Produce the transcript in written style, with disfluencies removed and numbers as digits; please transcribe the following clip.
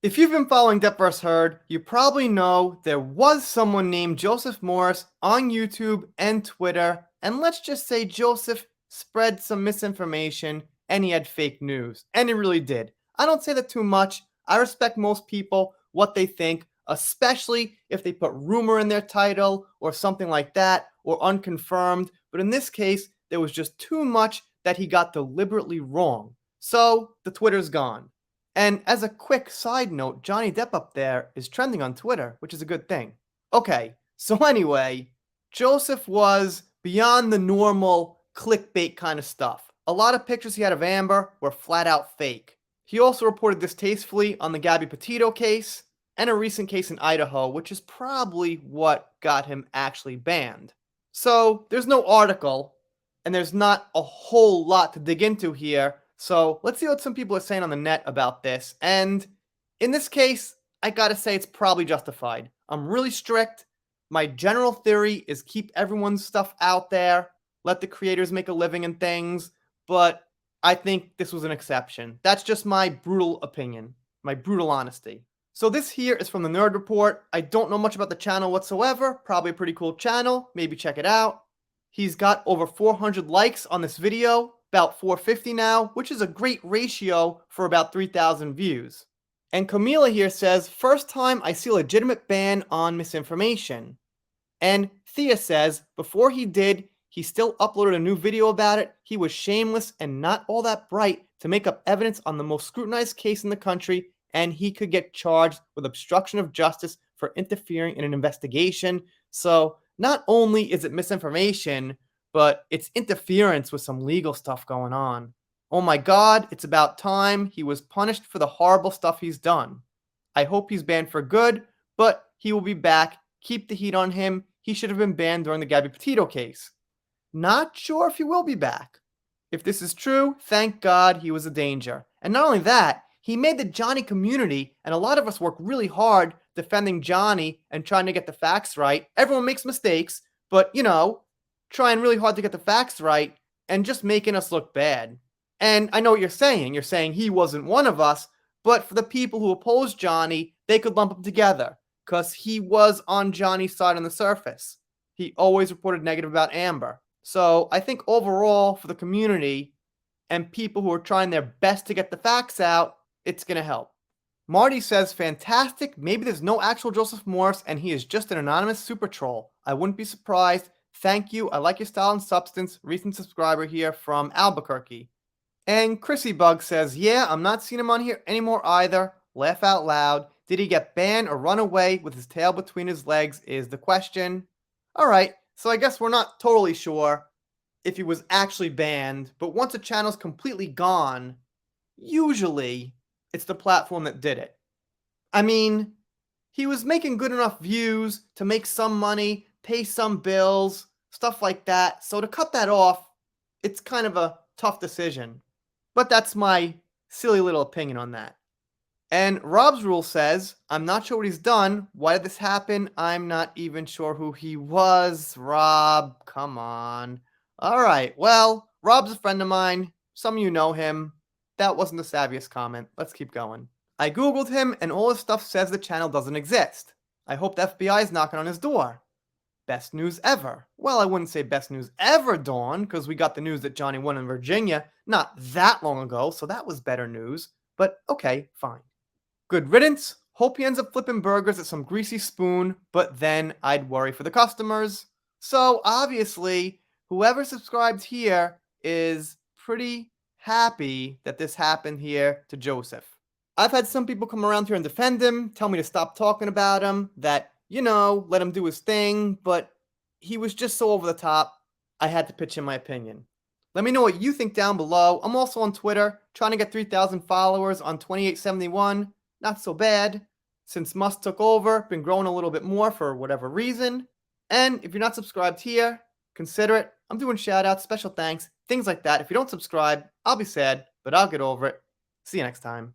If you've been following Depp vs. Heard, you probably know there was someone named Joseph Morris on YouTube and Twitter, and let's just say Joseph spread some misinformation and he had fake news. And he really did. I don't say that too much. I respect most people, what they think, especially if they put rumor in their title or something like that, or unconfirmed. But in this case, there was just too much that he got deliberately wrong. So the Twitter's gone. And as a quick side note, Johnny Depp up there is trending on Twitter, which is a good thing. Okay, so anyway, Joseph was beyond the normal clickbait kind of stuff. A lot of pictures he had of Amber were flat out fake. He also reported distastefully on the Gabby Petito case and a recent case in Idaho, which is probably what got him actually banned. So there's no article, and there's not a whole lot to dig into here. So let's see what some people are saying on the net about this. And in this case, I gotta say it's probably justified. I'm really strict. My general theory is keep everyone's stuff out there, let the creators make a living and things, but I think this was an exception. That's just my brutal opinion, my brutal honesty. So this here is from the Nerd Report. I don't know much about the channel whatsoever. Probably a pretty cool channel. Maybe check it out. He's got over 400 likes on this video, about 450 now, which is a great ratio for about 3,000 views. And Camila here says, first time I see a legitimate ban on misinformation. And Thea says, before he did, he still uploaded a new video about it. He was shameless and not all that bright to make up evidence on the most scrutinized case in the country, and he could get charged with obstruction of justice for interfering in an investigation. So not only is it misinformation, but it's interference with some legal stuff going on. Oh my God, it's about time he was punished for the horrible stuff he's done. I hope he's banned for good, but he will be back. Keep the heat on him. He should have been banned during the Gabby Petito case. Not sure if he will be back. If this is true, thank God he was a danger. And not only that, he made the Johnny community, and a lot of us work really hard defending Johnny and trying to get the facts right. Everyone makes mistakes, but trying really hard to get the facts right and just making us look bad. And I know what you're saying. You're saying he wasn't one of us, but for the people who oppose Johnny, they could lump him together because he was on Johnny's side on the surface. He always reported negative about Amber. So I think overall for the community and people who are trying their best to get the facts out, it's going to help. Marty says, fantastic. Maybe there's no actual Joseph Morris and he is just an anonymous super troll. I wouldn't be surprised. Thank you. I like your style and substance. Recent subscriber here from Albuquerque. And Chrissy Bug says, yeah, I'm not seeing him on here anymore either. Laugh out loud. Did he get banned or run away with his tail between his legs is the question. All right, so I guess we're not totally sure if he was actually banned, but once a channel's completely gone, usually it's the platform that did it. I mean, he was making good enough views to make some money, pay some bills, stuff like that. So to cut that off, it's kind of a tough decision. But that's my silly little opinion on that. And Rob's Rule says, I'm not sure what he's done. Why did this happen? I'm not even sure who he was. Rob, come on. All right, well, Rob's a friend of mine. Some of you know him. That wasn't the savviest comment. Let's keep going. I googled him and all his stuff says the channel doesn't exist. I hope the FBI is knocking on his door. Best news ever. Well, I wouldn't say best news ever, Dawn, because we got the news that Johnny won in Virginia not that long ago, so that was better news. But okay, fine. Good riddance. Hope he ends up flipping burgers at some greasy spoon, but then I'd worry for the customers. So obviously, whoever subscribed here is pretty happy that this happened here to Joseph. I've had some people come around here and defend him, tell me to stop talking about him, that, let him do his thing, but he was just so over the top, I had to pitch in my opinion. Let me know what you think down below. I'm also on Twitter, trying to get 3,000 followers on 2871. Not so bad. Since Musk took over, been growing a little bit more for whatever reason. And if you're not subscribed here, consider it. I'm doing shout-outs, special thanks, things like that. If you don't subscribe, I'll be sad, but I'll get over it. See you next time.